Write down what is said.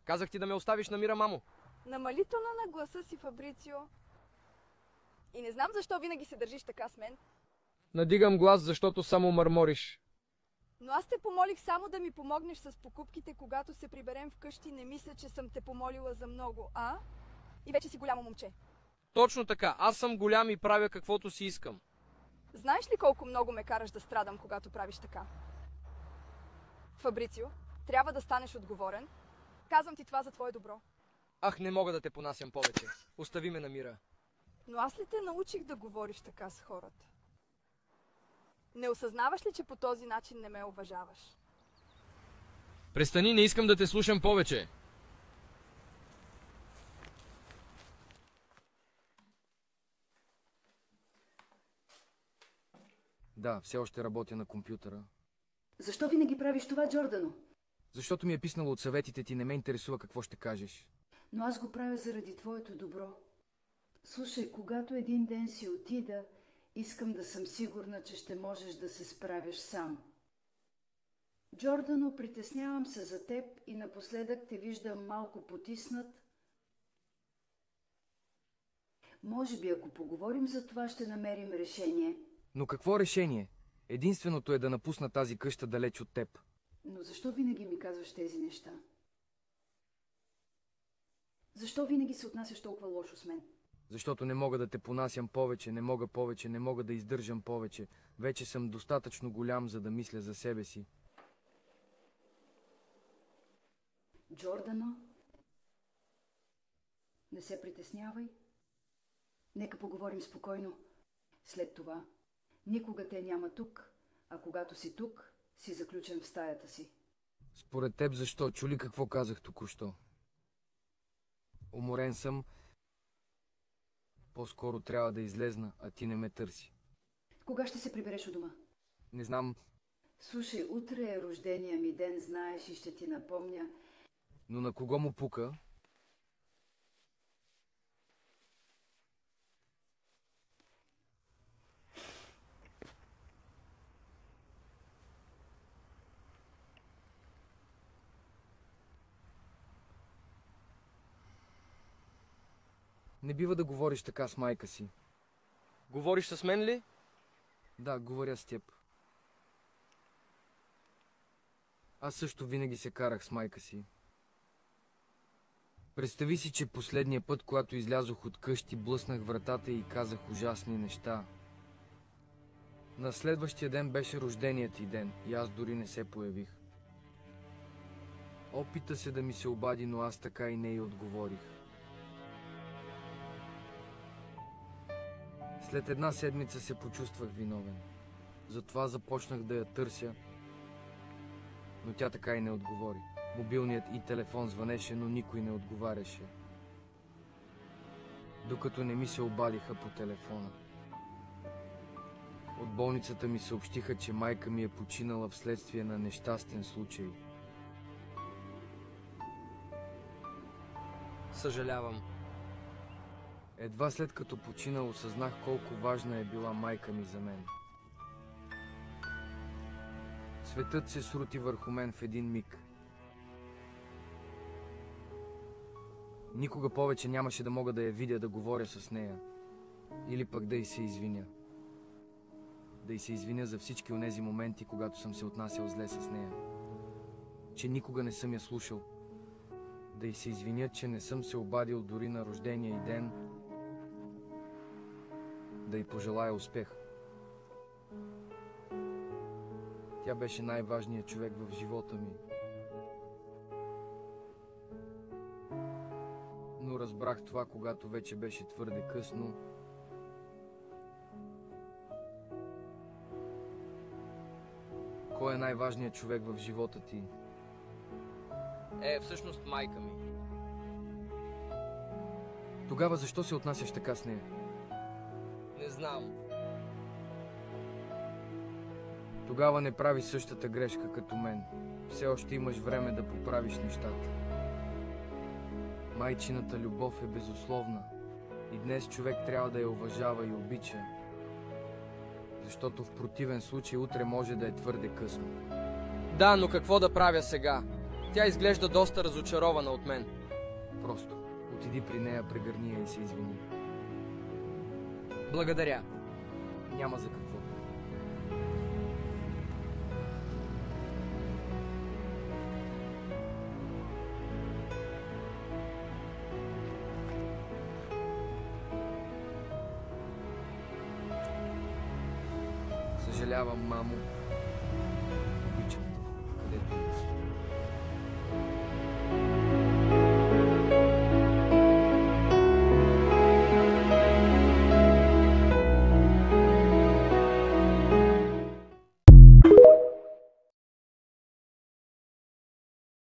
Казах ти да ме оставиш на мира, мамо. Намали тона на гласа си, Фабрицио. И не знам защо винаги се държиш така с мен. Надигам глас, защото само мърмориш. Но аз те помолих само да ми помогнеш с покупките, когато се приберем вкъщи. Не мисля, че съм те помолила за много, а? И вече си голямо момче. Точно така. Аз съм голям и правя каквото си искам. Знаеш ли колко много ме караш да страдам, когато правиш така? Фабрицио, трябва да станеш отговорен. Казвам ти това за твое добро. Ах, не мога да те понасям повече. Остави ме на мира. Но аз ли те научих да говориш така с хората? Не осъзнаваш ли, че по този начин не ме уважаваш? Престани, не искам да те слушам повече. Да, все още работя на компютъра. Защо винаги правиш това, Джордано? Защото ми е писнало от съветите ти, не ме интересува какво ще кажеш. Но аз го правя заради твоето добро. Слушай, когато един ден си отида, искам да съм сигурна, че ще можеш да се справяш сам. Джордано, притеснявам се за теб и напоследък те виждам малко потиснат. Може би, ако поговорим за това, ще намерим решение. Но какво решение? Единственото е да напусна тази къща далеч от теб. Но защо винаги ми казваш тези неща? Защо винаги се отнасяш толкова лошо с мен? Защото не мога да те понасям повече, не мога да издържам повече. Вече съм достатъчно голям, за да мисля за себе си. Джордано, не се притеснявай. Нека поговорим спокойно. След това, никога те няма тук, а когато си тук, си заключен в стаята си. Според теб защо? Чули какво казах току-що? Уморен съм. По-скоро трябва да излезна, а ти не ме търси. Кога ще се прибереш у дома? Не знам. Слушай, утре е рождения ми ден, знаеш, и ще ти напомня. Но на кого му пука? Не бива да говориш така с майка си. Говориш с мен ли? Да, говоря с теб. Аз също винаги се карах с майка си. Представи си, че последния път, когато излязох от къщи, блъснах вратата и казах ужасни неща. На следващия ден беше рожденият ти ден и аз дори не се появих. Опита се да ми се обади, но аз така и не й отговорих. След една седмица се почувствах виновен. Затова започнах да я търся, но тя така и не отговори. Мобилният и телефон звънеше, но никой не отговаряше. Докато не ми се обадиха по телефона. От болницата ми съобщиха, че майка ми е починала вследствие на нещастен случай. Съжалявам. Едва след като почина, осъзнах колко важна е била майка ми за мен. Светът се срути върху мен в един миг. Никога повече нямаше да мога да я видя, да говоря с нея. Или пък да й се извиня. Да й се извиня за всички онези моменти, когато съм се отнасял зле с нея. Че никога не съм я слушал. Да й се извиня, че не съм се обадил дори на рождения й ден. Да й пожелая успех. Тя беше най-важният човек в живота ми. Но разбрах това, когато вече беше твърде късно. Кой е най-важният човек в живота ти? Всъщност майка ми. Тогава защо се отнасяш така с нея? Не знам. Тогава не прави същата грешка като мен. Все още имаш време да поправиш нещата. Майчината любов е безусловна. И днес човек трябва да я уважава и обича. Защото в противен случай утре може да е твърде късно. Да, но какво да правя сега? Тя изглежда доста разочарована от мен. Просто отиди при нея, прегърни я и се извини. Благодаря. Няма за какво. Съжалявам, мамо. Обичам те, където и да си.